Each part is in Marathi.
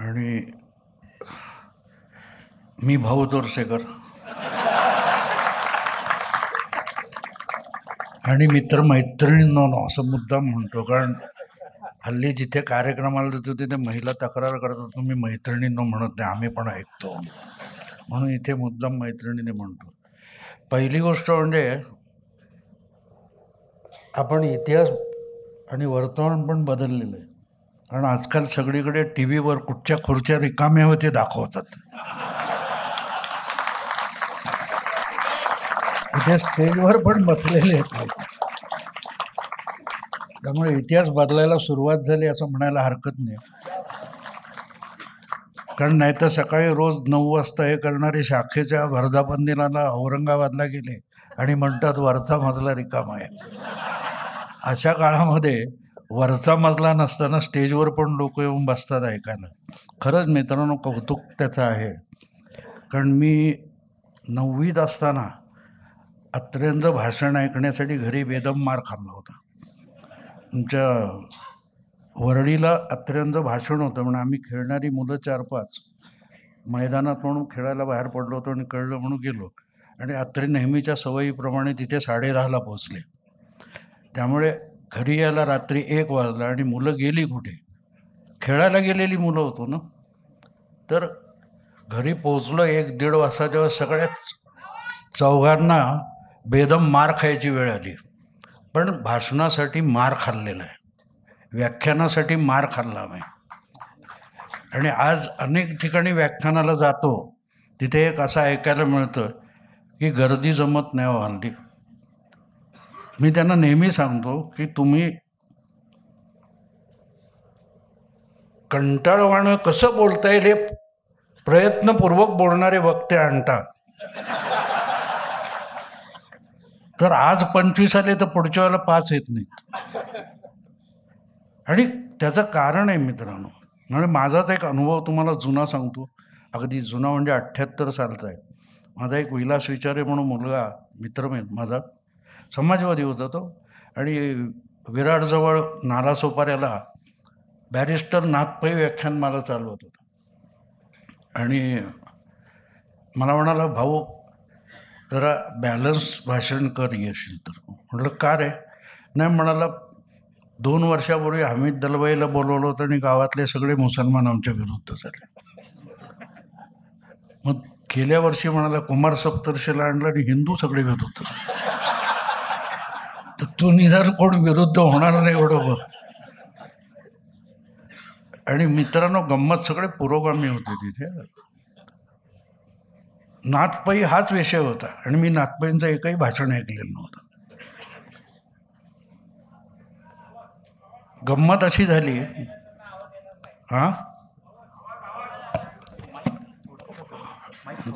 आणि मी भाऊ तोरसेकर आणि मित्रमैत्रिणींनो असं मुद्दाम म्हणतो, कारण हल्ली जिथे कार्यक्रमाला जातो तिथे महिला तक्रार करतात, तुम्ही मैत्रिणींनो म्हणत नाही, आम्ही पण ऐकतो, म्हणून इथे मुद्दाम मैत्रिणीने म्हणतो. पहिली गोष्ट म्हणजे आपण इतिहास आणि वर्तमान पण बदललेलं आहे, कारण आजकाल सगळीकडे टी व्हीवर कुठच्या खुर्च्या रिकाम्या होते दाखवतात. इथे स्टेजवर पण बसलेले आहेत. त्यामुळे इतिहास बदलायला सुरुवात झाली असं म्हणायला हरकत नाही, कारण नाही तर सकाळी रोज 9 वाजता हे करणारे शाखेच्या वर्धापन औरंगाबादला गेले आणि म्हणतात वरचा मजला रिकामा आहे. अशा काळामध्ये वरचा मजला नसताना स्टेजवर पण लोक येऊन बसतात ऐकायला. खरंच मित्रांनो कौतुक त्याचं आहे, कारण मी 9वीत असताना अत्र्यांचं भाषण ऐकण्यासाठी घरी बेदम मार खाल्ला होता. आमच्या वरळीला अत्र्यांचं भाषण होतं म्हणून आम्ही खेळणारी मुलं 4-5 मैदानात म्हणून खेळायला बाहेर पडलो होतो आणि कळलं म्हणून गेलो, आणि अत्रे नेहमीच्या सवयीप्रमाणे तिथे 10:30ला पोचले. त्यामुळे घरी यायला रात्री 1 वाजला आणि मुलं गेली कुठे, खेळायला गेलेली मुलं होतो ना. तर घरी पोचलो 1-1.5 वाजता, जेव्हा सगळ्याच चौघांना बेदम मार खायची वेळ आली. पण भाषणासाठी मार खाल्लेला आहे, व्याख्यानासाठी मार खाल्ला नाही. आणि आज अनेक ठिकाणी व्याख्यानाला जातो, तिथे एक असं ऐकायला मिळतं की गर्दी जमत नाही हल्ली. मी त्यांना नेहमी सांगतो की तुम्ही कंटाळवाणं कसं बोलता येईल हे प्रयत्नपूर्वक बोलणारे वक्ते आणता, तर आज 25 आले तर पुढच्या वेळेला 5 येत नाहीत. आणि त्याचं कारण आहे मित्रांनो, म्हणजे माझाच एक अनुभव तुम्हाला जुना सांगतो, अगदी जुना म्हणजे 78 सालचा आहे. माझा एक विलास विचारे म्हणून मुलगा मित्र माझा, समाजवादी होता तो, आणि विराटजवळ नालासोपाऱ्याला बॅरिस्टर नाथपै व्याख्यानमाला चालवत होता. आणि मला म्हणाला भाऊ जरा बॅलन्स भाषण कर येशील तर. म्हटलं का रे? नाही म्हणाला 2 वर्षापूर्वी हमीद दलवाईला बोलवलं होतं आणि गावातले सगळे मुसलमान आमच्या विरुद्ध झाले. मग गेल्या वर्षी म्हणाला कुमार सप्तर्षीला आणलं आणि हिंदू सगळे विरुद्ध झाले. तर तू निदान कोण विरुद्ध होणार नाही एवढं बघ. आणि मित्रांनो गंमत, सगळे पुरोगामी होते तिथे. नाथपै हाच विषय होता आणि मी नाथपैंचं एकही भाषण ऐकलेलं नव्हतं. गंमत अशी झाली, हां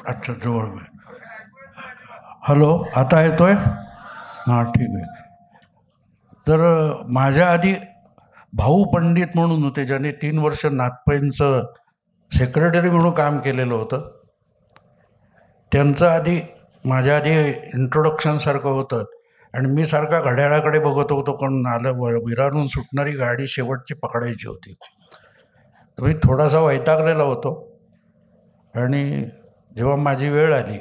अच्छा जवळ, हॅलो आता येतोय? हां ठीक आहे. तर माझ्या आधी भाऊ पंडित म्हणून होते, ज्याने 3 वर्ष नाथपैंचं सेक्रेटरी म्हणून काम केलेलं होतं. त्यांचं आधी माझ्या आधी इंट्रोडक्शनसारखं होतं आणि मी सारखा घड्याळाकडे बघत होतो, कारण विरारून सुटणारी गाडी शेवटची पकडायची होती. तर मी थोडासा वैतागलेला होतो. आणि जेव्हा माझी वेळ आली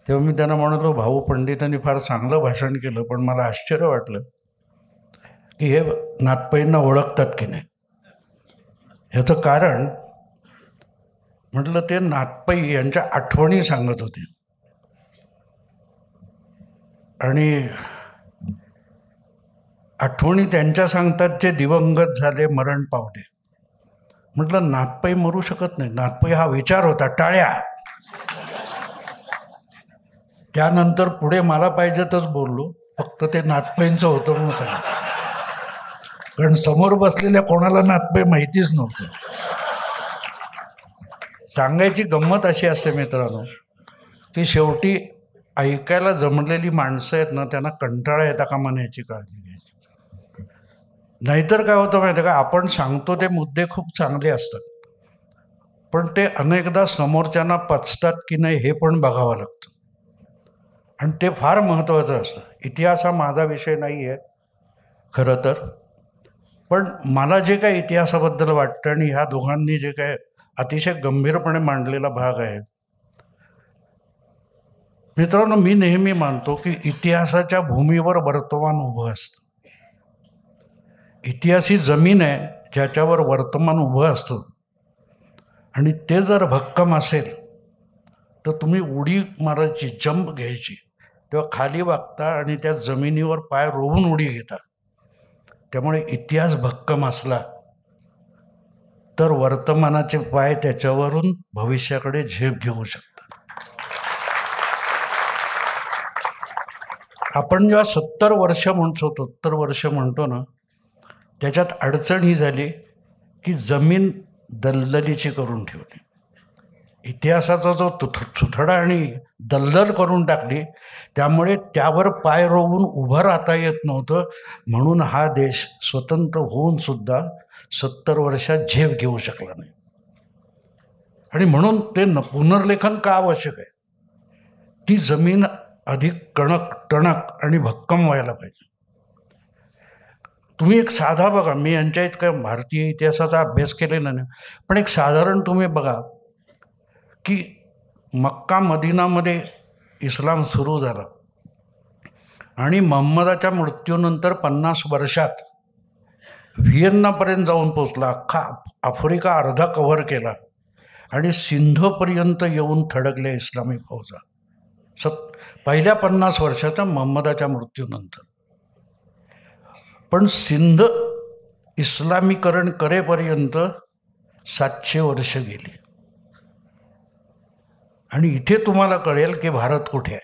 तेव्हा मी त्यांना म्हणालो भाऊ पंडितांनी फार चांगलं भाषण केलं, पण मला आश्चर्य वाटलं की हे नाथपैंना ओळखतात की नाही. ह्याचं कारण म्हटलं ते नाथपै यांच्या आठवणी सांगत होते. आणि आठवणी त्यांच्या सांगतात जे दिवंगत झाले, मरण पावले. म्हटलं नाथपै मरू शकत नाही, नाथपै हा विचार होता, टाळ्या. त्यानंतर पुढे मला पाहिजे तच बोललो, फक्त ते नाथपैंचं होतं म्हणून सांगितलं, कारण समोर बसलेल्या कोणाला नाथपै माहितीच नव्हतं. सांगायची गंमत अशी असते मित्रांनो की शेवटी ऐकायला जमलेली माणसं आहेत ना, त्यांना कंटाळा येता कामा नये याची काळजी घ्यायची. नाहीतर काय होतं माहिती आहे का, आपण सांगतो ते मुद्दे खूप चांगले असतात, पण ते अनेकदा समोरच्यांना पचतात की नाही हे पण बघावं लागतं, आणि ते फार महत्त्वाचं असतं. इतिहास हा माझा विषय नाही आहे खरं तर, पण मला जे काही इतिहासाबद्दल वाटतं आणि ह्या दोघांनी जे काय अतिशय गंभीरपणे मांडलेला भाग आहे, मित्रांनो, मी नेहमी मानतो की इतिहासाच्या भूमीवर वर्तमान उभं असतं. इतिहास ही जमीन आहे ज्याच्यावर वर्तमान उभं असतं, आणि ते जर भक्कम असेल तर तुम्ही उडी मारायची, जंप घ्यायची, तेव्हा खाली वागता आणि त्या जमिनीवर पाय रोवून उडी घेता. त्यामुळे इतिहास भक्कम असला तर वर्तमानाचे पाय त्याच्यावरून भविष्याकडे झेप घेऊ शकतात. आपण जेव्हा 70 वर्ष म्हणतो, 70 वर्ष म्हणतो ना, त्याच्यात अडचण ही झाली की जमीन दलदलीची करून ठेवली. इतिहासाचा जो चुथडा आणि दलदल करून टाकली, त्यामुळे त्यावर पाय रोवून उभं राहता येत नव्हतं. म्हणून हा देश स्वतंत्र होऊन सुद्धा 70 वर्षात झेप घेऊ शकला नाही. आणि म्हणून ते पुनर्लेखन का आवश्यक आहे? ती जमीन अधिक कणक, टणक आणि भक्कम व्हायला पाहिजे. तुम्ही एक साधा बघा, मी यांच्या इतकं भारतीय इतिहासाचा अभ्यास केलेला नाही, पण एक साधारण तुम्ही बघा की मक्का मदिनामध्ये इस्लाम सुरू झाला आणि मोहम्मदाच्या मृत्यूनंतर 50 वर्षात व्हिएन्नापर्यंत जाऊन पोचला. अख्खा आफ्रिका अर्धा कव्हर केला आणि सिंधपर्यंत येऊन थडकल्या इस्लामी फौजा. पहिल्या 50 वर्षाच्या मोहम्मदाच्या मृत्यूनंतर. पण सिंध इस्लामीकरण करेपर्यंत 700 वर्ष गेली. आणि इथे तुम्हाला कळेल की भारत कुठे आहे.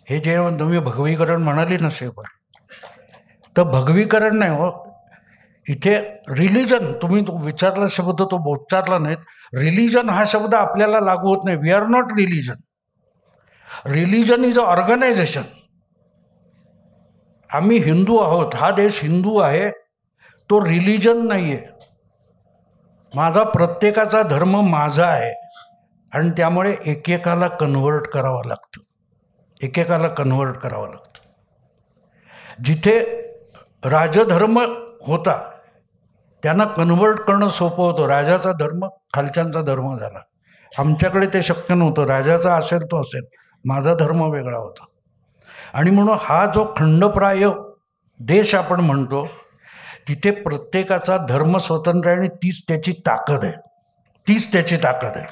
हे जे तुम्ही भगवीकरण म्हणाली ना शेवट, तर भगवीकरण नाही हो, इथे रिलिजन, तुम्ही तो विचारला शब्द तो उच्चारला नाहीत. रिलिजन हा शब्द आपल्याला लागू होत नाही. We are not religion. Religion is a organisation. आम्ही हिंदू आहोत, हा देश हिंदू आहे, तो रिलिजन नाही आहे. माझा प्रत्येकाचा धर्म माझा आहे आणि त्यामुळे एकेकाला कन्व्हर्ट करावं लागतं. एकेकाला कन्व्हर्ट करावं लागतं. जिथे राजधर्म होता त्यांना कन्व्हर्ट करणं सोपं होतं. राजाचा धर्म खालच्यांचा धर्म झाला. आमच्याकडे ते शक्य नव्हतं. राजाचा असेल तो असेल, माझा धर्म वेगळा होता. आणि म्हणून हा जो खंडप्राय देश आपण म्हणतो, तिथे प्रत्येकाचा धर्म स्वतंत्र आहे आणि तीच त्याची ताकद आहे. तीच त्याची ताकद आहे.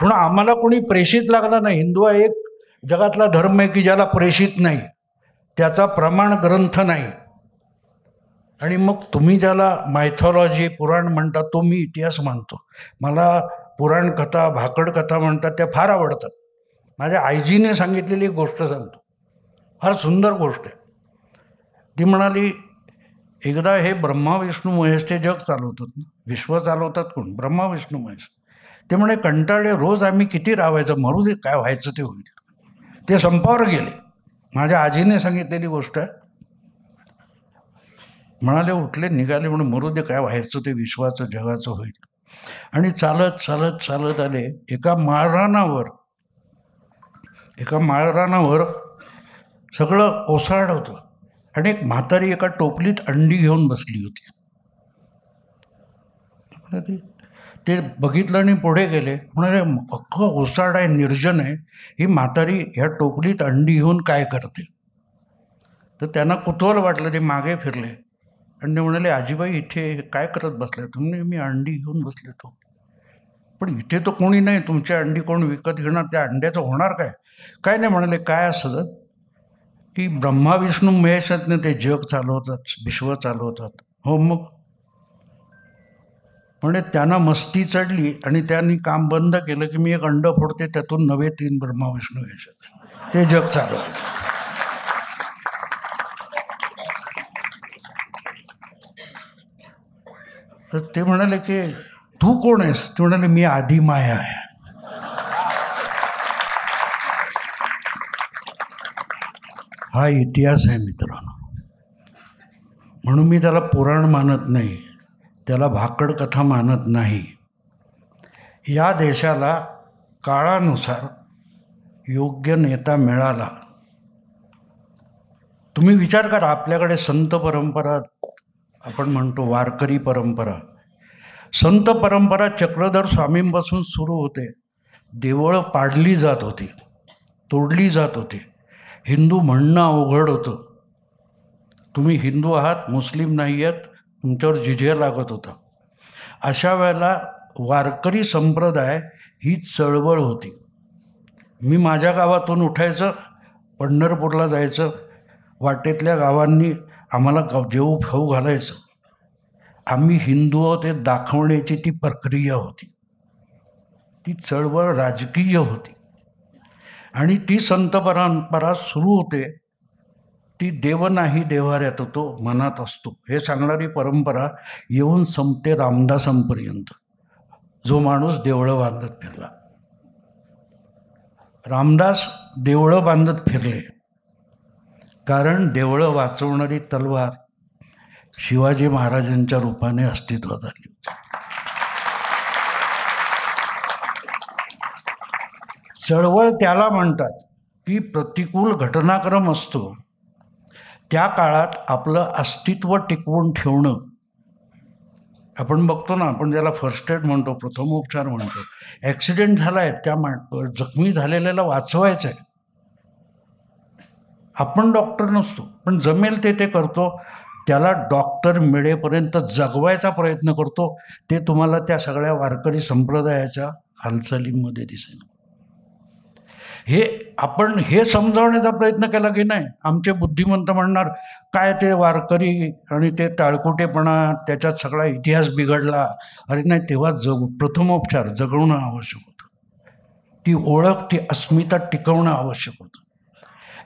म्हणून आम्हाला कोणी प्रेषित लागला नाही. हिंदू हा एक जगातला धर्म आहे की ज्याला प्रेषित नाही, त्याचा प्रमाण ग्रंथ नाही. आणि मग तुम्ही ज्याला मायथॉलॉजी, पुराण म्हणता, तो मी इतिहास मानतो. मला पुराण कथा, भाकड कथा म्हणतात त्या फार आवडतात. माझ्या आईजीने सांगितलेली एक गोष्ट सांगतो, फार सुंदर गोष्ट आहे. ती म्हणाली, एकदा हे ब्रह्मा विष्णू महेशचे जग चालवतात ना, विश्व चालवतात कोण? ब्रह्मा विष्णू महेश. ते म्हणे कंटाळे, रोज आम्ही किती राहायचं, मरू दे, काय व्हायचं ते होईल. ते संपावर गेले. माझ्या आजीने सांगितलेली गोष्ट आहे. म्हणाले, उठले, निघाले, म्हणून मरू दे, काय व्हायचं ते विश्वाचं जगाचं होईल. आणि चालत चालत चालत आले एका माळरानावर सगळं ओसाड होतं आणि एक म्हातारी एका टोपलीत अंडी घेऊन बसली होती. ते बघितलं आणि पुढे गेले. म्हणाले, अख्खं ओसाड आहे, निर्जन आहे, ही म्हातारी ह्या टोपलीत अंडी घेऊन काय करते? तर त्यांना कुतूहल वाटलं. ते मागे फिरले आणि ते म्हणाले, आजीबाई इथे काय करत बसले? तुम्ही? मी अंडी घेऊन बसले. तो पण इथे तर कोणी नाही, तुमच्या अंडी कोण विकत घेणार? त्या अंड्याचं होणार काय? काय नाही. म्हणाले, काय असं की ब्रह्मा विष्णू महेशातनं ते जग चालवतात, विश्व चालवतात. हो, मग म्हणजे त्यांना मस्ती चढली आणि त्यांनी काम बंद केलं की मी एक अंड फोडते, त्यातून नवे 3 ब्रह्मा विष्णू महेशात ते जग चालवतात. तर ते म्हणाले की तू कोण आहेस? ते म्हणाले, मी आधी माया आहे. हा इतिहास आहे मित्रांनो. म्हणून मी त्याला पुराण मानत नाही, त्याला भाकड कथा मानत नाही. या देशाला काळानुसार योग्य नेता मिळाला तुम्ही विचार करा, आपल्याकडे संत परंपरा, आपण म्हणतो वारकरी परंपरा, संत परंपरा चक्रधर स्वामींपासून सुरू होते. देवळं पाडली जात होती, तोडली जात होती. हिंदू म्हणणं अवघड होतं. तुम्ही हिंदू आहात, मुस्लिम नाही आहेत, तुमच्यावर जिझिया लागत होता. अशा वेळेला वारकरी संप्रदाय ही चळवळ होती. मी माझ्या गावातून उठायचं, पंढरपूरला जायचं, वाटेतल्या गावांनी आम्हाला जेवू खाऊ घालायचं. आम्ही हिंदू आहोत हे दाखवण्याची ती प्रक्रिया होती. ती चळवळ राजकीय होती. आणि ती संत परंपरा सुरू होते ती देव नाही देव्हाऱ्यात तो मनात असतो हे सांगणारी परंपरा येऊन संपते रामदासांपर्यंत. जो माणूस देवळं बांधत फिरला, रामदास देवळं बांधत फिरले, कारण देवळं वाचवणारी तलवार शिवाजी महाराजांच्या रूपाने अस्तित्वात आली होती. चळवळ त्याला म्हणतात की प्रतिकूल घटनाक्रम असतो त्या काळात आपलं अस्तित्व टिकवून ठेवणं. आपण बघतो ना, आपण ज्याला फर्स्ट एड म्हणतो, प्रथमोपचार म्हणतो. ॲक्सिडेंट झाला आहे, त्या जखमी झालेल्याला वाचवायचं आहे. आपण डॉक्टर नसतो, पण जमेल ते करतो. त्याला डॉक्टर मिळेपर्यंत जगवायचा प्रयत्न करतो. ते तुम्हाला त्या सगळ्या वारकरी संप्रदायाच्या हालचालींमध्ये दिसेल. आपण हे समजावण्याचा प्रयत्न केला की नाही, आमचे बुद्धिमंत म्हणणार काय ते वारकरी आणि ते टाळकुटेपणा, त्याच्यात सगळा इतिहास बिघडला. अरे नाही, तेव्हा प्रथमोपचार जगवणं आवश्यक होतं. ती ओळख, ती अस्मिता टिकवणं आवश्यक होतं.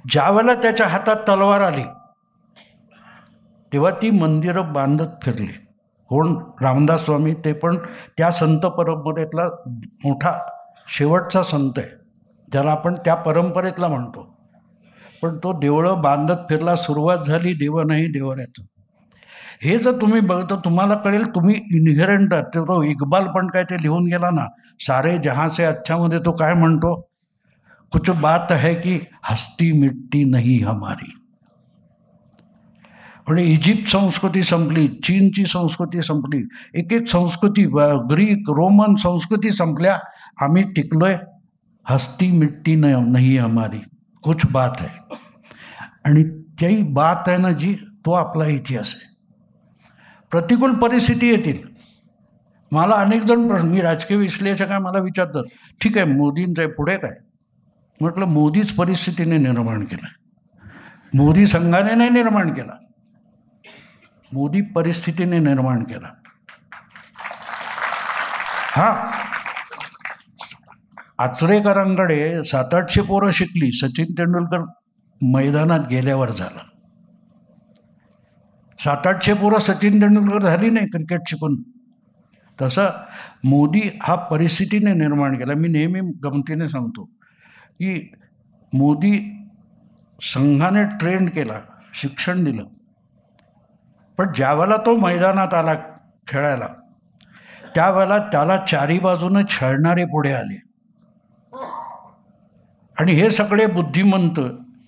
ज्या वेळेला त्याच्या हातात तलवार आली तेव्हा ती मंदिरं बांधत फिरले. कोण? रामदास स्वामी. ते पण त्या संत परंपरेतला मोठा शेवटचा संत आहे, ज्याला आपण त्या परंपरेतला म्हणतो. पण तो देवळं बांधत फिरला. सुरुवात झाली देव नाही देवाऱ्याचं. हे जर तुम्ही बघता तुम्हाला कळेल, तुम्ही इनहेरंट आहात. तो इक्बाल पण काय ते लिहून गेला ना, सारे जहां से अच्छामध्ये तो काय म्हणतो, कुछ बात है कि हस्ती मिटती नहीं हमारी. म्हणजे इजिप्त संस्कृती संपली, चीनची संस्कृती संपली, एक एक संस्कृती, ग्रीक रोमन संस्कृती संपल्या, आम्ही टिकलोय. हस्ती मिटती नहीं हमारी, कुछ बात है. आणि ती बात आहे ना जी, तो आपला इतिहास आहे. प्रतिकूल परिस्थिती येतील. मला अनेक जण प्रश्न, मी राजकीय विश्लेषक आहे, मला विचारतात ठीक आहे मोदींचं आहे, पुढे काय? म्हटलं मोदीच परिस्थितीने निर्माण केलं, मोदी संघाने नाही निर्माण केला, मोदी परिस्थितीने निर्माण केला. हा, आचरेकरांकडे 700-800 पोरं शिकली, सचिन तेंडुलकर मैदानात गेल्यावर झाला. 700-800 पोरं सचिन तेंडुलकर झाली नाही क्रिकेट शिकून. तसं मोदी हा परिस्थितीने निर्माण केला. मी नेहमी गमतीने सांगतो की मोदी संघाने ट्रेंड केला, शिक्षण दिलं, पण ज्यावेळेला तो मैदानात आला खेळायला त्यावेळेला त्याला चारी बाजूनं छळणारे पुढे आले. आणि हे सगळे बुद्धिमंत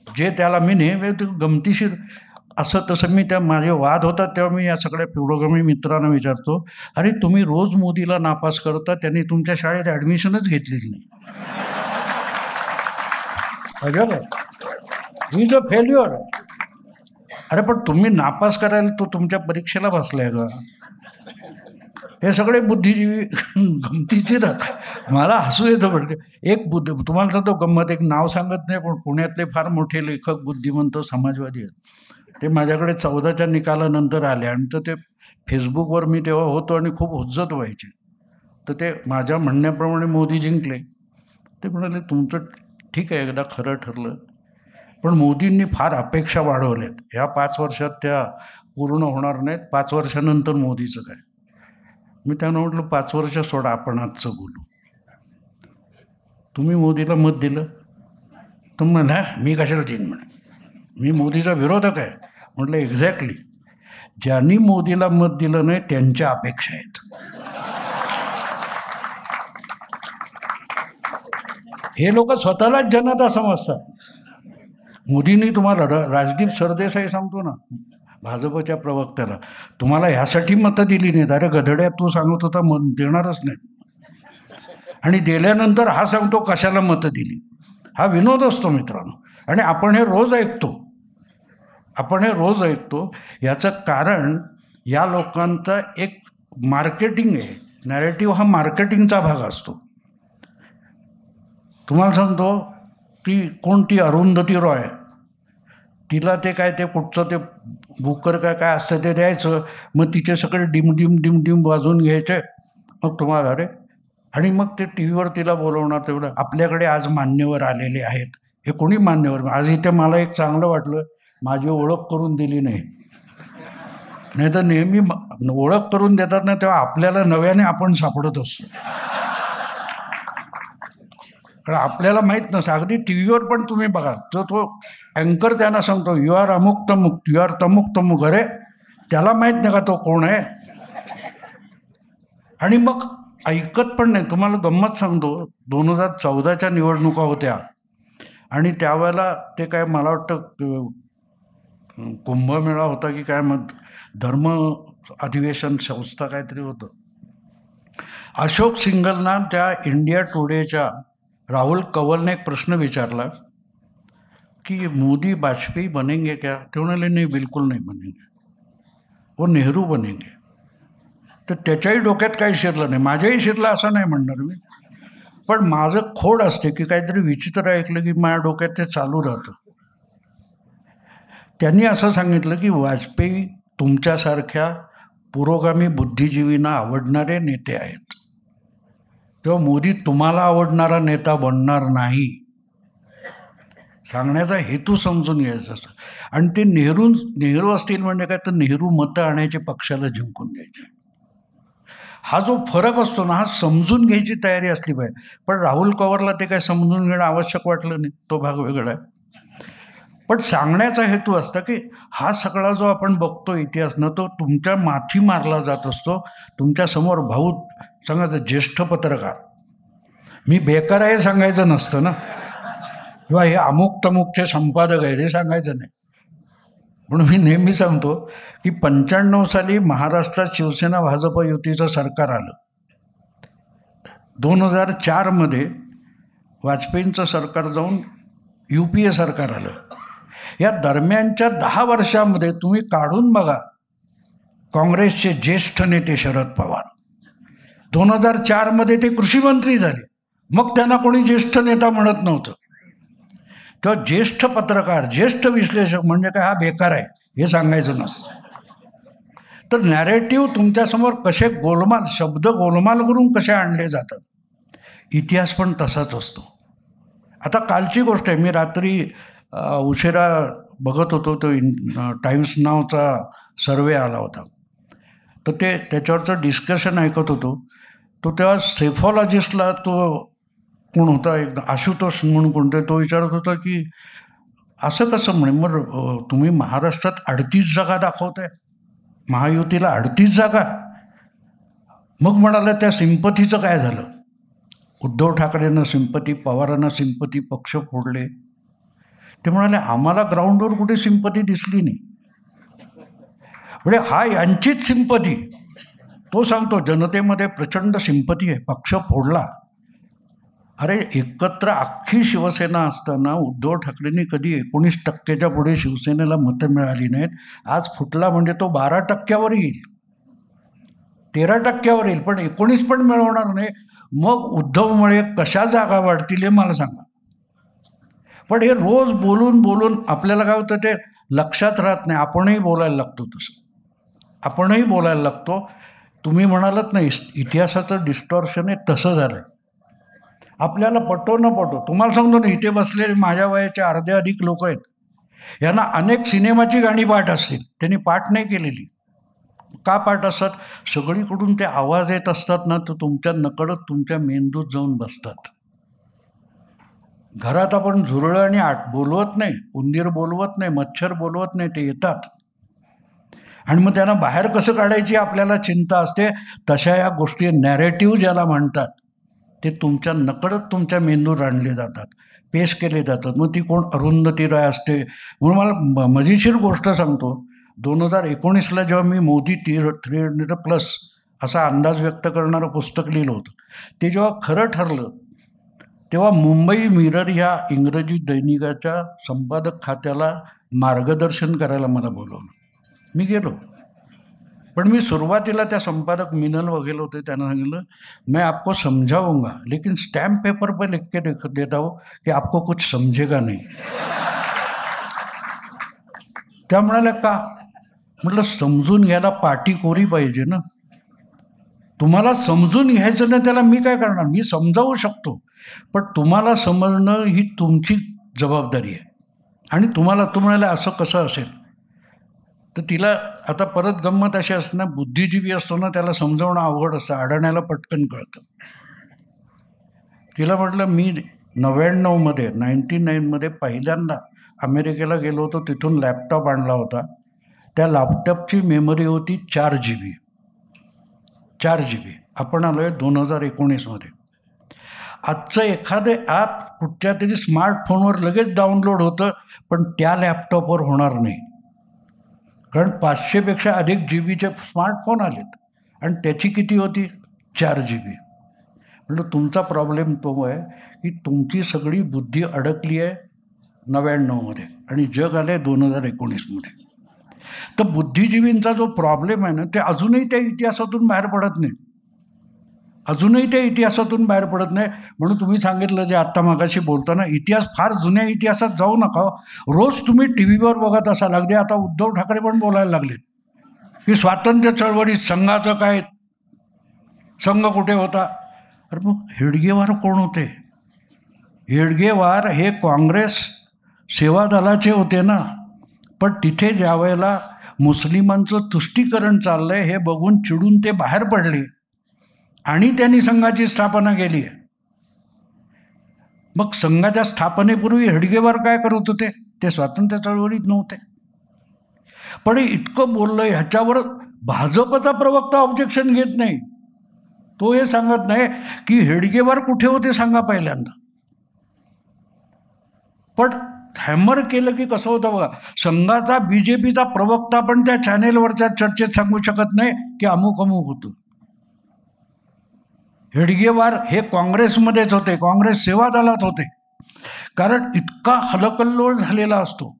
जे त्याला, मी नेहमी गमतीशीर असं तसं मी त्या माझे वाद होतात तेव्हा मी या सगळ्या पुरोगामी मित्रांना विचारतो, अरे तुम्ही रोज मोदीला नापास करता, त्यांनी तुमच्या शाळेत ॲडमिशनच घेतलेली नाही. He is a failure. अरे पण तुम्ही नापास करायला तो तुमच्या परीक्षेला बसलाय का? हे सगळे बुद्धिजीवी गमतीचे ना, मला हसू येतं. म्हणजे एक तुम्हाला सांगतो गंमत, एक नाव सांगत नाही पण पुण्यातले फार मोठे लेखक बुद्धिमंत समाजवादी आहेत. ते माझ्याकडे 14च्या निकालानंतर आले आणि तर ते फेसबुकवर मी तेव्हा होतो आणि खूप हुज्जत व्हायची. तर ते माझ्या म्हणण्याप्रमाणे मोदी जिंकले. ते म्हणाले तुमचं ठीक आहे, एकदा खरं ठरलं, पण मोदींनी फार अपेक्षा वाढवल्यात, ह्या 5 वर्षात त्या पूर्ण होणार नाहीत, 5 वर्षानंतर मोदीचं काय. मी त्यांना म्हटलं 5 वर्ष सोडा, आपण आजचं बोलू. तुम्ही मोदीला मत दिलं? तर म्हणा मी कशाला देईन म्हणे, मी मोदीचा विरोधक आहे. म्हटलं एक्झॅक्टली, ज्यांनी मोदीला मत दिलं नाही त्यांच्या अपेक्षा आहेत. हे लोक स्वतःलाच जनता समजतात. मोदींनी तुम्हाला राजदीप सरदेसाई सांगतो ना भाजपच्या प्रवक्त्याला, तुम्हाला ह्यासाठी मतं दिली नाहीत. अरे गधड्यात तू सांगत होता मत देणारच नाही, आणि दिल्यानंतर हा सांगतो कशाला मतं दिली. हा विनोद असतो मित्रांनो, आणि आपण हे रोज ऐकतो. याचं कारण या लोकांचा एक मार्केटिंग आहे. नॅरेटिव्ह हा मार्केटिंगचा भाग असतो. तुम्हाला सांगतो की कोणती अरुंधती रॉय, तिला ते काय ते कुठचं ते बुकर काय असतं ते द्यायचं, मग तिचे सगळे डिम वाजवून घ्यायचे. मग तुम्हाला अरे, आणि मग ते टी व्हीवर तिला बोलवणार. तेवढं आपल्याकडे आज मान्यवर आलेले आहेत. हे कोणी मान्यवर? आज इथे मला एक चांगलं वाटलं, माझी ओळख करून दिली नाही. नाही तर नेहमी ओळख करून देतात ना, तेव्हा आपल्याला नव्याने आपण सापडत असतो. कारण आपल्याला माहीत नसतं. अगदी टी व्हीवर पण तुम्ही बघा, तो अँकर त्यांना सांगतो यू आर अमुक तमुक, यू आर तमुक तमुक. अरे त्याला माहीत नाही का तो कोण आहे? आणि मग ऐकत पण नाही. तुम्हाला गंमत सांगतो, 2014च्या निवडणुका होत्या, आणि त्यावेळेला ते काय मला वाटतं कुंभमेळा होता की काय, मग धर्म अधिवेशन संस्था काहीतरी होतं. अशोक सिंगलना त्या इंडिया टुडेच्या राहुल कंवलने एक प्रश्न विचारला कि मोदी वाजपेयी बनेंगे क्या? ते म्हणाले नाही, बिलकुल नाही बनेंगे, वो नेहरू बनेंगे. तर त्याच्याही डोक्यात काही शिरलं नाही, माझ्याही शिरलं असं नाही म्हणणार मी, पण माझं खोड असते की काहीतरी विचित्र ऐकलं की माझ्या डोक्यात ते चालू राहतं. त्यांनी असं सांगितलं की वाजपेयी तुमच्यासारख्या पुरोगामी बुद्धिजीवींना आवडणारे नेते आहेत, तेव्हा मोदी तुम्हाला आवडणारा नेता बनणार नाही. सांगण्याचा हेतू समजून घ्यायचा असतो. आणि ते नेहरू असतील म्हणजे काय, तर नेहरू मतं आणायचे, पक्षाला जिंकून द्यायचे. हा जो फरक असतो ना, हा समजून घ्यायची तयारी असली पाहिजे. पण राहुल कंवरला ते काय समजून घेणं आवश्यक वाटलं नाही, तो भाग वेगळा आहे. पण सांगण्याचा हेतू असता की हा सगळा जो आपण बघतो इतिहास ना, तो तुमच्या माथी मारला जात असतो. तुमच्यासमोर भाऊ सांगायचं ज्येष्ठ पत्रकार, मी बेकार आहे सांगायचं नसतं ना, किंवा हे अमुक तमुकचे संपादक आहे हे सांगायचं नाही. म्हणून मी नेहमी सांगतो की 95 साली महाराष्ट्रात शिवसेना भाजप युतीचं सरकार आलं. 2004 वाजपेयींचं सरकार जाऊन UPA सरकार आलं. या दरम्यानच्या 10 वर्षामध्ये तुम्ही काढून बघा, काँग्रेसचे ज्येष्ठ नेते शरद पवार 2004 ते कृषी मंत्री झाले. मग त्यांना कोणी ज्येष्ठ नेता म्हणत नव्हतं. तेव्हा ज्येष्ठ पत्रकार, ज्येष्ठ विश्लेषक म्हणजे काय, हा बेकार आहे हे सांगायचं नसतं. तर नॅरेटिव्ह तुमच्यासमोर कसे शब्द गोलमाल करून कसे आणले जातात, इतिहास पण तसाच असतो. आता कालची गोष्ट आहे, मी रात्री उशिरा बघत होतो, तो टाइम्स नावचा सर्वे आला होता, तर त्याच्यावरचं डिस्कशन ऐकत होतो. तो तेव्हा सेफॉलॉजिस्टला, तो कोण होता, एक आशुतोष म्हणून कोणते, तो विचारत होता की असं कसं म्हणे, मग तुम्ही महाराष्ट्रात 38 जागा दाखवताय, महायुतीला 38 जागा. मग म्हणाला त्या सिंपथीचं काय झालं? उद्धव ठाकरेंना सिंपती, पवारांना सिंपती, पक्ष फोडले. ते म्हणाले आम्हाला ग्राउंडवर कुठे सिंपती दिसली नाही. म्हणजे हा यांचीच सिंपती. तो सांगतो जनतेमध्ये प्रचंड सिंपती आहे, पक्ष फोडला. अरे एकत्र अख्खी शिवसेना असताना उद्धव ठाकरेंनी कधी 19% पुढे शिवसेनेला मतं मिळाली नाहीत. आज फुटला म्हणजे तो 12% येईल, 13% येईल, पण 19 पण मिळवणार नाही. मग उद्धवमुळे कशा जागा वाढतील हे मला सांगा. पण हे रोज बोलून बोलून आपल्याला काय होतं ते लक्षात राहत नाही. आपणही बोलायला लागतो, तसं आपणही बोलायला लागतो. तुम्ही म्हणालात नाही इतिहासाचं डिस्टॉर्शन आहे, तसं झालं. आपल्याला पटो न पटो, तुम्हाला सांगतो ना, इथे बसलेले माझ्या वयाचे अर्धे अधिक लोक आहेत, यांना अनेक सिनेमाची गाणी पाठ असतील, त्यांनी पाठ नाही केलेली. का पाठ असतात? सगळीकडून ते आवाज येत असतात ना, तर तुमच्या नकळत तुमच्या मेंदूत जाऊन बसतात. घरात आपण झुरळं आणि बोलवत नाही, उंदीर बोलवत नाही, मच्छर बोलवत नाही, ते येतात. आणि मग त्यांना बाहेर कसं काढायची आपल्याला चिंता असते. तशा या गोष्टी नॅरेटिव्ह ज्याला म्हणतात, ते तुमच्या नकळत तुमच्या मेंदूत आणले जातात, पेश केले जातात. मग ती कोण अरुंधती रॉय असते. म्हणून मला मजेशीर गोष्ट सांगतो. 2019ला जेव्हा मी मोदी 300+ असा अंदाज व्यक्त करणारं पुस्तक लिहिलं होतं, ते जेव्हा खरं ठरलं तेव्हा मुंबई मिरर ह्या इंग्रजी दैनिकाच्या संपादक खात्याला मार्गदर्शन करायला मला बोलवलं. मी गेलो. पण मी सुरुवातीला त्या संपादक मिनल वगैरे होते, त्यांना सांगितलं, मैं आपको समझाऊंगा लेकिन स्टैम्प पेपर पर लिख के देता हूँ कि आपको कुछ समझेगा नहीं. त्या म्हणाल्या का? म्हटलं समजून घ्यायला पाटी कोरी पाहिजे ना. तुम्हाला समजून घ्यायचं नाही त्याला मी काय करणार? मी समजावू शकतो, पण तुम्हाला समजणं ही तुमची जबाबदारी आहे. आणि तुम्हाला असं कसं असेल, तर तिला आता परत गंमत अशी असते ना, बुद्धिजीवी असतो ना, त्याला समजावणं अवघड असतं, अडण्याला पटकन कळतं. तिला म्हटलं मी 99मध्ये पहिल्यांदा अमेरिकेला गेलो होतो, तिथून लॅपटॉप आणला होता. त्या लॅपटॉपची मेमरी होती 4 GB. आपण आलो आहे 2019मध्ये. आजचं एखादं ॲप कुठच्या तरी स्मार्टफोनवर लगेच डाउनलोड होतं, पण त्या लॅपटॉपवर होणार नाही. कारण 500पेक्षा अधिक GBचे स्मार्टफोन आलेत आणि त्याची किती होती? 4 GB. म्हणजे तुमचा प्रॉब्लेम तो आहे की तुमची सगळी बुद्धी अडकली आहे 99मध्ये आणि जग आलं आहे 2019मध्ये. तर बुद्धिजीवींचा जो प्रॉब्लेम आहे ना, ते अजूनही त्या इतिहासातून बाहेर पडत नाही. म्हणून तुम्ही सांगितलं जे आत्ता मागाशी बोलताना, इतिहास फार जुन्या इतिहासात जाऊ नका. रोज तुम्ही TV वर बघत असाल. अगदी आता उद्धव ठाकरे पण बोलायला लागलेत की स्वातंत्र्य चळवळीत संघाचं काय, संघ कुठे होता? अरे मग हेडगेवार कोण होते? हेडगेवार हे काँग्रेस सेवा दलाचे होते ना. पण तिथे ज्या वेळेला मुस्लिमांचं तुष्टीकरण चाललंय हे बघून चिडून ते बाहेर पडले आणि त्यांनी संघाची स्थापना केली आहे. मग संघाच्या स्थापनेपूर्वी हेडगेवार काय करत होते? ते स्वातंत्र्य चळवळीत नव्हते. पण इतकं बोललं, ह्याच्यावर भाजपचा प्रवक्ता ऑब्जेक्शन घेत नाही. तो हे सांगत नाही की हेडगेवार कुठे होते सांगा पहिल्यांदा. पण हॅमर केलं की कसं होतं बघा. संघाचा BJPचा प्रवक्ता पण त्या चॅनेलवरच्या चर्चेत सांगू शकत नाही की अमुक होतं. हेडगेवार हे काँग्रेसमध्येच होते, काँग्रेस सेवा दलात होते. कारण इतका हलकल्लोळ झालेला असतो.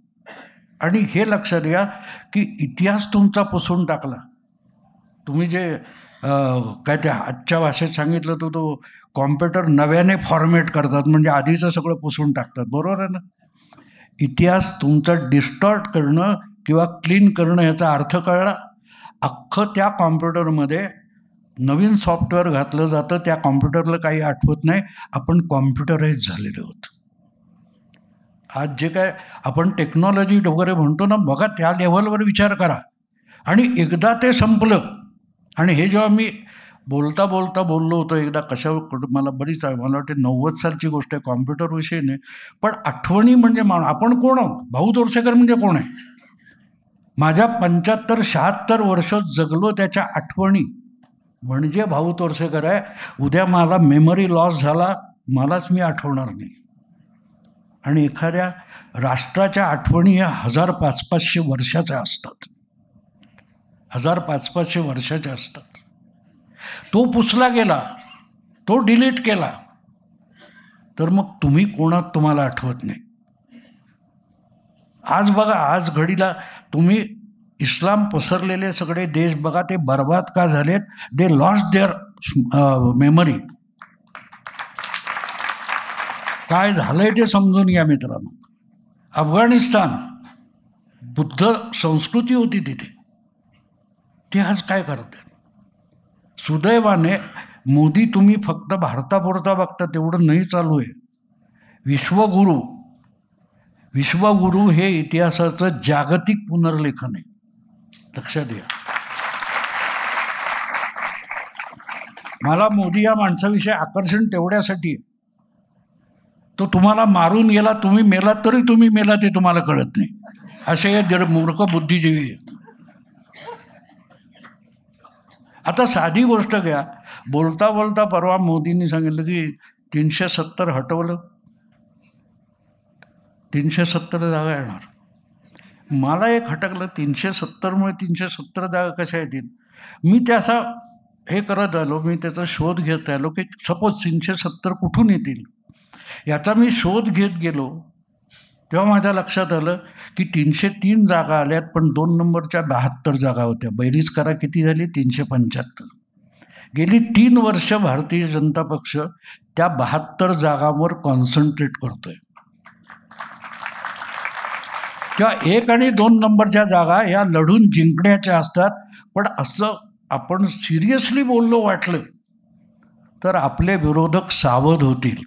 आणि हे लक्षात घ्या की इतिहास तुमचा पुसून टाकला. तुम्ही जे काय त्या आजच्या भाषेत सांगितलं तो कॉम्प्युटर नव्याने फॉर्मॅट करतात, म्हणजे आधीचं सगळं पुसून टाकतात. बरोबर आहे ना? इतिहास तुमचा डिस्टॉर्ट करणं किंवा क्लीन करणं याचा अर्थ कळला. अख्खं त्या कॉम्प्युटरमध्ये नवीन सॉफ्टवेअर घातलं जातं. त्या कॉम्प्युटरला काही आठवत नाही. आपण कॉम्प्युटराईज झालेले आहोत. आज जे काय आपण टेक्नॉलॉजी वगैरे म्हणतो ना, बघा त्या लेव्हलवर विचार करा. आणि एकदा ते संपलं. आणि हे जेव्हा मी बोलता बोललो होतो एकदा, कशावर मला बरीच मला वाटते 90 सालची गोष्ट आहे, कॉम्प्युटरविषयी नाही. पण आठवणी म्हणजे आपण कोण आहोत? भाऊ तोरसेकर म्हणजे कोण आहे? माझ्या 75-76 वर्ष जगलो त्याच्या आठवणी म्हणजे भाऊ तोरसेकर आहे. उद्या मला मेमरी लॉस झाला, मलाच मी आठवणार नाही. आणि एखाद्या राष्ट्राच्या आठवणी ह्या 1500 वर्षाच्या असतात. 1500 वर्षाच्या असतात. तो पुसला गेला, तो डिलीट केला, तर मग तुम्ही कोणात तुम्हाला आठवत नाही. आज बघा, आज घडीला तुम्ही इस्लाम पसरलेले सगळे देश बघा, ते बर्बाद का झालेत? They lost their memory. काय झालंय ते समजून घ्या मित्रांनो. अफगाणिस्तान, बुद्ध संस्कृती होती तिथे, ते आज काय करत आहेत? सुदैवाने मोदी तुम्ही फक्त भारतापुरता बघता, तेवढं नाही चालू आहे. विश्वगुरू हे इतिहासाचं जागतिक पुनर्लेखन आहे. लक्षात घ्या. मला मोदी या माणसाविषयी आकर्षण तेवढ्यासाठी, तो तुम्हाला मारून गेला, तुम्ही मेलात तरी तुम्ही मेला ते तुम्हाला कळत नाही, असे हे मूर्ख बुद्धिजीवी आहेत. आता साधी गोष्ट घ्या, बोलता बोलता परवा मोदींनी सांगितलं की 370 हटवलं, 370 जागा येणार. मला एक हटकलं, 370मुळे 370 जागा कशा येतील. मी त्याचा हे करत आलो, मी त्याचा शोध घेत आलो की सपोज 370 कुठून येतील. याचा मी शोध घेत गेलो तेव्हा माझ्या लक्षात आलं की 303 जागा आल्यात, पण 2 नंबरच्या 72 जागा होत्या. बेरीज करा किती झाली, 375. गेली 3 वर्ष भारतीय जनता पक्ष त्या 72 जागांवर कॉन्सन्ट्रेट करतोय. किंवा 1 आणि 2 नंबरच्या जागा या लढून जिंकण्याच्या असतात, पण असं आपण सिरियसली बोललो वाटलं तर आपले विरोधक सावध होतील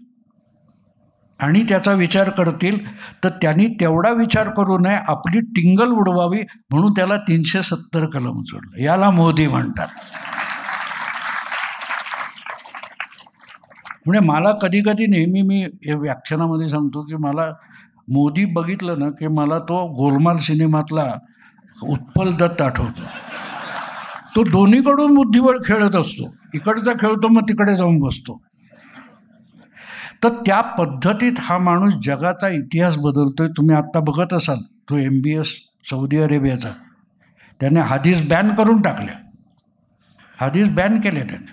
आणि त्याचा विचार करतील. तर त्यांनी तेवढा विचार करू नये, आपली टिंगल उडवावी म्हणून त्याला 370 कलम जोडलं. याला मोदी म्हणतात. म्हणजे मला कधी कधी नेहमी मी व्याख्यानामध्ये सांगतो की मला मोदी बघितलं ना की मला तो गोलमाल सिनेमातला उत्पल दत्त आठवतो. तो दोन्हीकडून बुद्धिबळ खेळत असतो, इकडचा खेळतो मग तिकडे जाऊन बसतो. तर त्या पद्धतीत हा माणूस जगाचा इतिहास बदलतोय. तुम्ही आत्ता बघत असाल तो MBS सौदी अरेबियाचा, त्याने हदीस बॅन करून टाकले, हदीस बॅन केले त्याने.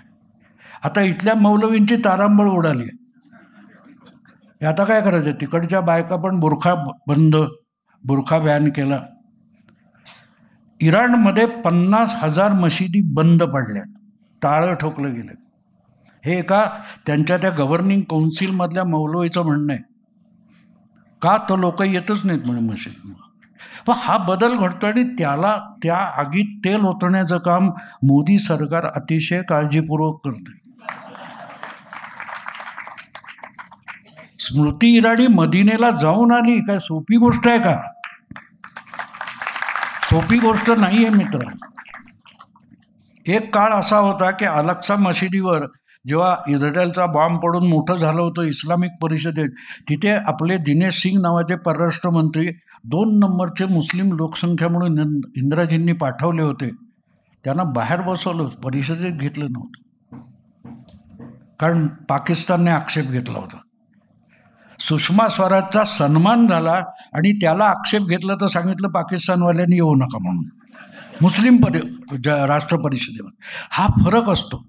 आता इथल्या मौलवींची तारांबळ उडाली. आता काय करायचं, तिकडच्या बायका पण बुरखा बॅन केला. इराणमध्ये 50,000 मशिदी बंद पडल्या, टाळं ठोकलं गेलं. हे एका त्यांच्या त्या गव्हर्निंग कौन्सिलमधल्या मौलवीचं म्हणणं आहे. का तो लोक येतच नाहीत म्हणे मशिदीत. पण हा बदल घडतो आणि त्याला त्या आगीत तेल ओतण्याचं काम मोदी सरकार अतिशय काळजीपूर्वक करते. स्मृती इराणी मदिनेला जाऊन आली, काय सोपी गोष्ट आहे का? सोपी गोष्ट नाही आहे मित्रांनो. एक काळ असा होता की अलाक्सा मशिदीवर जेव्हा इस्रायलचा बॉम्ब पडून मोठं झालं होतं इस्लामिक परिषदेत, तिथे आपले दिनेश सिंग नावाचे परराष्ट्र मंत्री 2 नंबरचे मुस्लिम लोकसंख्या म्हणून इंदिराजींनी पाठवले होते. त्यांना बाहेर बसवलं, परिषदेत घेतलं नव्हतं, कारण पाकिस्तानने आक्षेप घेतला होता. सुषमा स्वराजचा सन्मान झाला आणि त्याला आक्षेप घेतला तर सांगितलं पाकिस्तानवाल्यांनी येऊ नका म्हणून मुस्लिम राष्ट्र परिषदेवर. हा फरक असतो.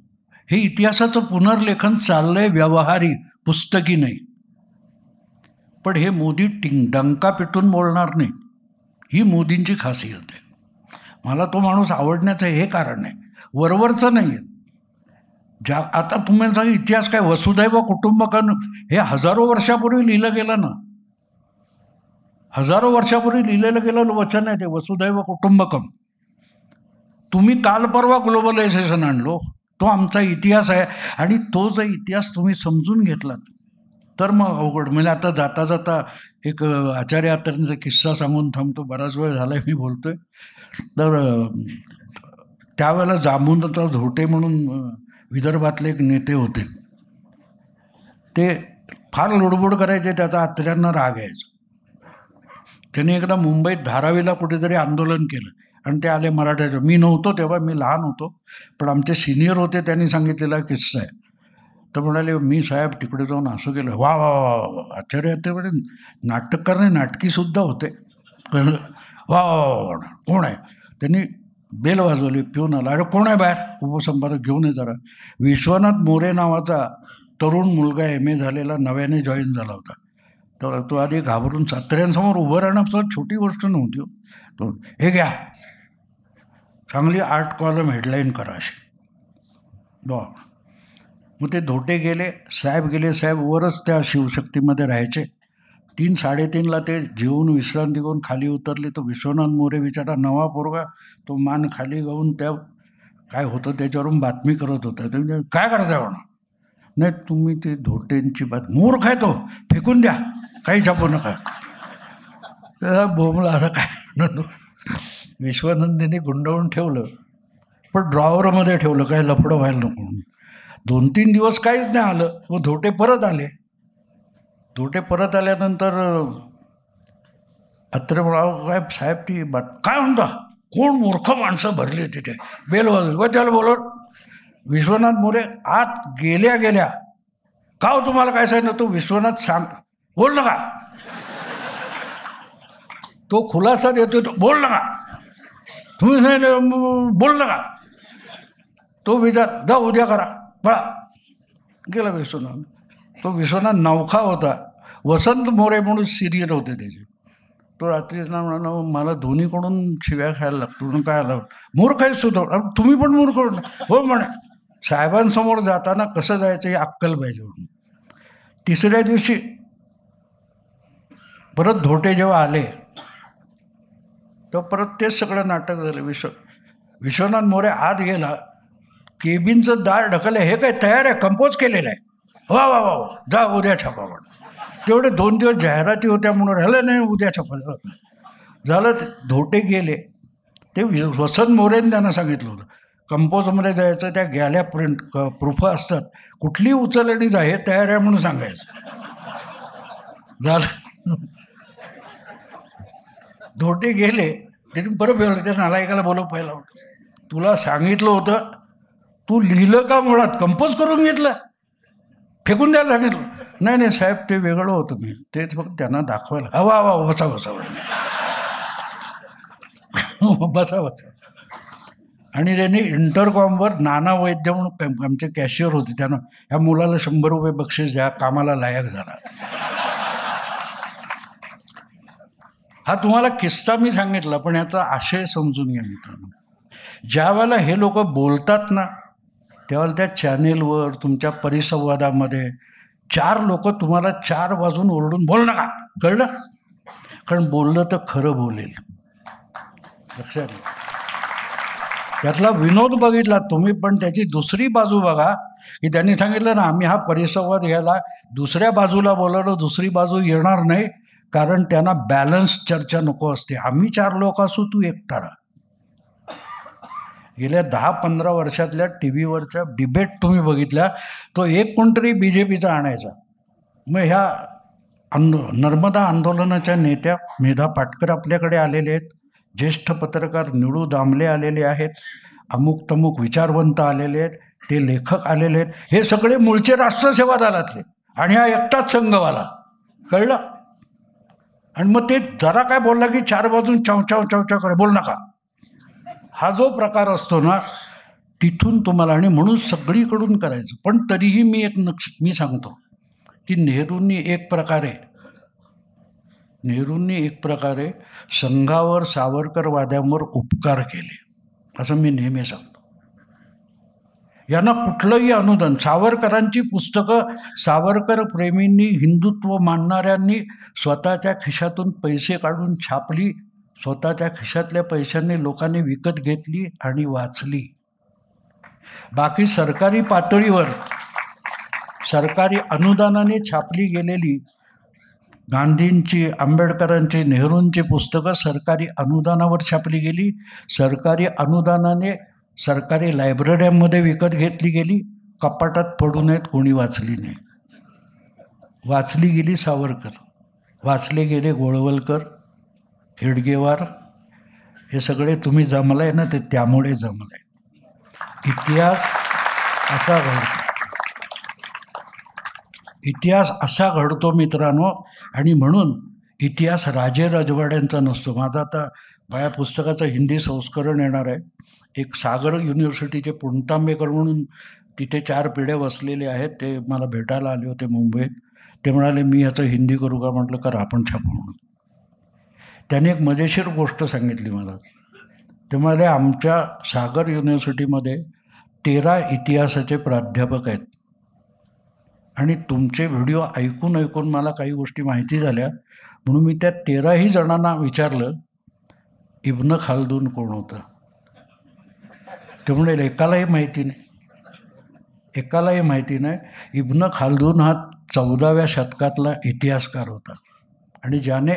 हे इतिहासाचं पुनर्लेखन चाललंय, व्यवहारी, पुस्तकी नाही. पण हे मोदी डंका पिटून बोलणार नाही, ही मोदींची खासियत आहे. मला तो माणूस आवडण्याचं हे कारण आहे, वरवरचं नाही आहे. आता तुम्ही सांगा इतिहास काय, वसुधैव कुटुंबकम हे हजारो वर्षापूर्वी लिहिलं गेलं ना, हजारो वर्षापूर्वी लिहिलेलं गेलं वचन आहे ते वसुधैव कुटुंबकम. तुम्ही काल परवा ग्लोबलायझेशन आणलो, तो आमचा इतिहास आहे. आणि तो जर इतिहास तुम्ही समजून घेतलात तर मग अवघड. म्हणजे आता जाता जाता एक आचार्य अत्रेंचा किस्सा सांगून थांबतो, बराच वेळ झाला मी बोलतोय. तर त्यावेळेला जांबुवंतराव झोटे म्हणून विदर्भातले एक नेते होते, ते फार लुडबुड करायचे, त्याचा अत्र्यांना राग यायचा. त्यांनी एकदा मुंबईत धारावीला कुठेतरी आंदोलन केलं आणि ते आले मराठ्याचं. मी नव्हतो तेव्हा, मी लहान होतो, पण आमचे सिनियर होते, त्यांनी सांगितलेला किस्सा आहे. तर म्हणाले मी साहेब तिकडे जाऊन असं केलं. वा वा वा, आचार्य ते म्हणजे नाटककार नाही, नाटकीसुद्धा होते. वा वा, कोण आहे? त्यांनी बेल वाजवली, पिऊन आला. अरे कोण आहे बाहेर? उपसंपादक घेऊन ये जरा. विश्वनाथ मोरे नावाचा तरुण मुलगा MA झालेला नव्याने जॉईन झाला होता. तर तो आधी घाबरून सात्र्यांसमोर उभं राहणं छोटी गोष्ट नव्हती. तो हे घ्या, चांगली 8 कॉलम हेडलाईन करा अशी. मग ते धोटे गेले, साहेब गेले. साहेब वरच त्या शिवशक्तीमध्ये राहायचे. 3-3:30ला ते जेवून विश्रांती घेऊन खाली उतरले. तर विश्वनाथ मोरे बिचारा नवा पोरगा, तो मान खाली गाऊन त्या काय होतं त्याच्यावरून बातमी करत होता. ते काय करताय म्हणा? नाही तुम्ही ते धोटेंची मूर्ख आहे तो, फेकून द्या, काही छापू नका. बोमला आता काय विश्वानंदीने गुंडाळून ठेवलं, पण ड्रॉवरमध्ये ठेवलं, काय लफडं व्हायला नको. 2-3 दिवस काहीच नाही आलं. मग धोटे परत आले. धोटे परत आल्यानंतर अत्रे म्हणावं काय साहेब ती काय म्हणता, कोण मूर्ख माणसं भरली तिथे, बेल वाजवली, व त्याला बोलव. विश्वनाथ मोरे आत गेल्या गेल्या, का हो तुम्हाला काय सांगितलं? तो विश्वनाथ सांग, बोल नका. तो खुलासा देतो, तो बोल नका, तुम्ही बोल नका. तो विचार जा उद्या करा बळा, गेला विश्वनाथ. तो विश्वनाथ नवखा होता. वसंत मोरे म्हणून सिरियल होते त्याचे. तो रात्री म्हणाला, मला दोन्हीकडून शिव्या खायला लागतो. म्हणून काय आला, मूर्ख आहेस तू. तुम्ही पण मूर्ख हो म्हणे. साहेबांसमोर जाताना कसं जायचं हे अक्कल पाहिजे म्हणून. तिसऱ्या दिवशी परत धोटे जेव्हा आले तेव्हा परत तेच सगळं नाटक झालं. विश्वनाथ मोरे आत गेला, केबिनचं दार ढकललं, हे काय तयार आहे, कंपोज केलेलं आहे, वा वा वा जा उद्या छापा म्हणून. तेवढे 2 दिवस जाहिराती होत्या म्हणून राहिलं नाही, उद्या छापा झालं. धोटे गेले. ते वसंत मोरेने त्यांना सांगितलं होतं कंपोजमध्ये जायचं, त्या गॅल्या प्रूफ असतात, कुठली उचल आणि जा, हे तयार आहे म्हणून सांगायचं. झालं. धोटे गेले. ते बरं बोललं, त्या नालायकाला बोलव पहिला, तुला सांगितलं होतं, तू लिहिलं का मुळात, कंपोज करून घेतलं, फेकून द्यायला सांगितलं. नाही नाही साहेब, ते वेगळं होतं, मी ते फक्त त्यांना दाखवायला. हवा हवा बसा बसा बसा बसा. आणि त्यांनी इंटरकॉमवर नाना वैद्य म्हणून आमचे कॅशियर होते, त्यानं ह्या मुलाला 100 रुपये बक्षीस द्या, कामाला लायक झाला. हा तुम्हाला किस्सा मी सांगितला, पण याचा आशय समजून घ्या मित्रांनो. ज्या वेळेला हे लोक बोलतात ना, त्यावेळेला त्या चॅनेलवर तुमच्या परिसंवादामध्ये 4 लोक तुम्हाला 4 बाजून ओरडून बोल नका, कळलं? कारण बोललं तर खरं बोलेल, लक्षात घ्या. त्यातला विनोद बघितला तुम्ही, पण त्याची दुसरी बाजू बघा, की त्यांनी सांगितलं ना, आम्ही हा परिसंवाद घ्यायला दुसऱ्या बाजूला बोलवलं, दुसरी बाजू येणार नाही, कारण त्यांना बॅलन्स चर्चा नको असते. आम्ही 4 लोक असू, तू एकटा राहा. गेल्या 10-15 वर्षातल्या टी व्हीवरच्या डिबेट तुम्ही बघितल्या, तो एक कोणतरी BJPचा आणायचा. मग ह्या नर्मदा आंदोलनाच्या नेत्या मेधा पाटकर आपल्याकडे आलेले आहेत, ज्येष्ठ पत्रकार निळू दामले आलेले आहेत, अमुक तमुक विचारवंत आलेले आहेत, ते लेखक आलेले आहेत, हे सगळे मूळचे राष्ट्रसेवा दलातले, आणि हा एकटाच संघवाला, कळलं? आणि मग ते जरा काय बोलला की 4 बाजून चाव करे, बोल नका. हा जो प्रकार असतो ना, तिथून तुम्हाला, आणि म्हणून सगळीकडून करायचं. पण तरीही मी सांगतो की नेहरूंनी एक प्रकारे संघावर, सावरकरवाद्यांवर उपकार केले, असं मी नेहमी सांगतो. यांना कुठलंही अनुदान, सावरकरांची पुस्तकं सावरकर प्रेमींनी, हिंदुत्व मानणाऱ्यांनी स्वतःच्या खिशातून पैसे काढून छापली, स्वतःच्या खिशातल्या पैशांनी लोकांनी विकत घेतली आणि वाचली. बाकी सरकारी पातळीवर सरकारी अनुदानाने छापली गेलेली गांधींची, आंबेडकरांची, नेहरूंची पुस्तकं सरकारी अनुदानावर छापली गेली, सरकारी अनुदानाने सरकारी लायब्रऱ्यांमध्ये विकत घेतली गेली, कपाटात पडू नयेत, कोणी वाचली नाही. वाचली गेली सावरकर, वाचले गेले गोळवलकर, हेडगेवार, हे सगळे तुम्ही जमलाय ना, ते त्यामुळे जमलाय. इतिहास असा घडतो मित्रांनो. आणि म्हणून इतिहास राजे रजवाड्यांचा नसतो. माझं आता माझ्या पुस्तकाचं हिंदी संस्करण येणार आहे. एक सागर युनिव्हर्सिटीचे पुणतांबेकर म्हणून तिथे 4 पिढ्या बसलेले आहेत, ते मला भेटायला आले होते मुंबईत. ते म्हणाले, मी ह्याचं हिंदी करू का? म्हटलं करा, आपण छापू म्हणून. त्याने एक मजेशीर गोष्ट सांगितली मला. ते म्हणाले, आमच्या सागर युनिव्हर्सिटीमध्ये 13 इतिहासाचे प्राध्यापक आहेत, आणि तुमचे व्हिडिओ ऐकून मला काही गोष्टी माहिती झाल्या, म्हणून मी त्या 13ही जणांना विचारलं, इब्न खालदून कोण होता? ते म्हणाले, एकालाही माहिती नाही. इब्न खालदून हा 14व्या शतकातला इतिहासकार होता, आणि ज्याने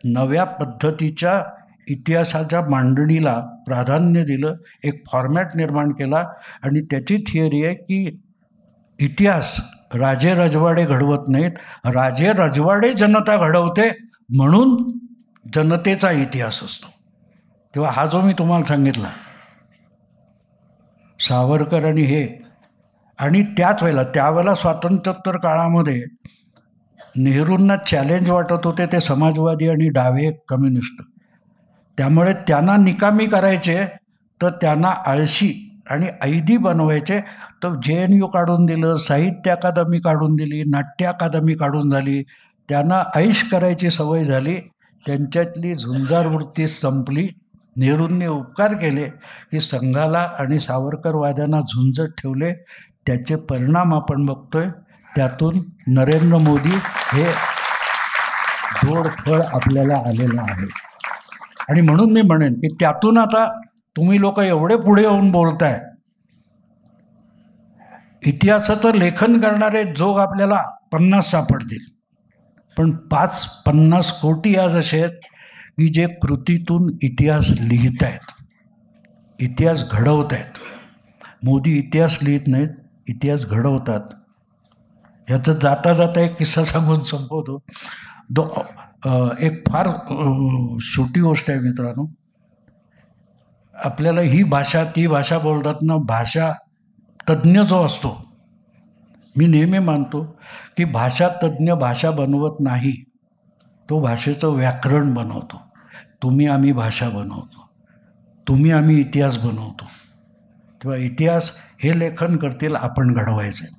नव्या पद्धतीच्या इतिहासाच्या मांडणीला प्राधान्य दिलं, एक फॉर्मॅट निर्माण केला. आणि त्याची थिअरी आहे की इतिहास राजे रजवाडे घडवत नाहीत, राजे रजवाडे जनता घडवते, म्हणून जनतेचा इतिहास असतो. तेव्हा हा जो मी तुम्हाला सांगितला, सावरकर आणि हे आणि त्यावेळेला स्वातंत्र्योत्तर काळामध्ये नेहरूंना चॅलेंज वाटत होते ते समाजवादी आणि डावे कम्युनिस्ट. त्यामुळे त्यांना निकामी करायचे तर त्यांना आळशी आणि ऐदी बनवायचे. तर JNU काढून दिलं, साहित्य अकादमी काढून दिली, नाट्य अकादमी काढून झाली. त्यांना ऐश करायची सवय झाली. त्यांच्यातली झुंजार वृत्ती संपली. नेहरूंनी उपकार केले की संघाला आणि सावरकरवाद्यांना झुंजत ठेवले. त्याचे परिणाम आपण बघतोय. त्यातून नरेंद्र मोदी हे जोड फळ आपल्याला आलेलं आहे. आणि म्हणून मी म्हणेन की त्यातून आता तुम्ही लोक एवढे पुढे येऊन बोलताय, इतिहासाचं लेखन करणारे जोग आपल्याला 50 सापडतील, पण 50 कोटी आज असे आहेत की जे कृतीतून इतिहास लिहित आहेत, इतिहास घडवत आहेत. मोदी इतिहास लिहित नाहीत, इतिहास घडवतात. ह्याचं जाता जाता एक किस्सा सांगून संपवतो. एक फार छोटी गोष्ट आहे मित्रांनो. आपल्याला ही भाषा ती भाषा बोलतात ना, भाषा तज्ज्ञ जो असतो, मी नेहमी मानतो की भाषा तज्ज्ञ भाषा बनवत नाही, तो भाषेचं व्याकरण बनवतो. तुम्ही आम्ही भाषा बनवतो, तुम्ही आम्ही इतिहास बनवतो. तेव्हा इतिहास हे लेखन करतील, आपण घडवायचं आहे.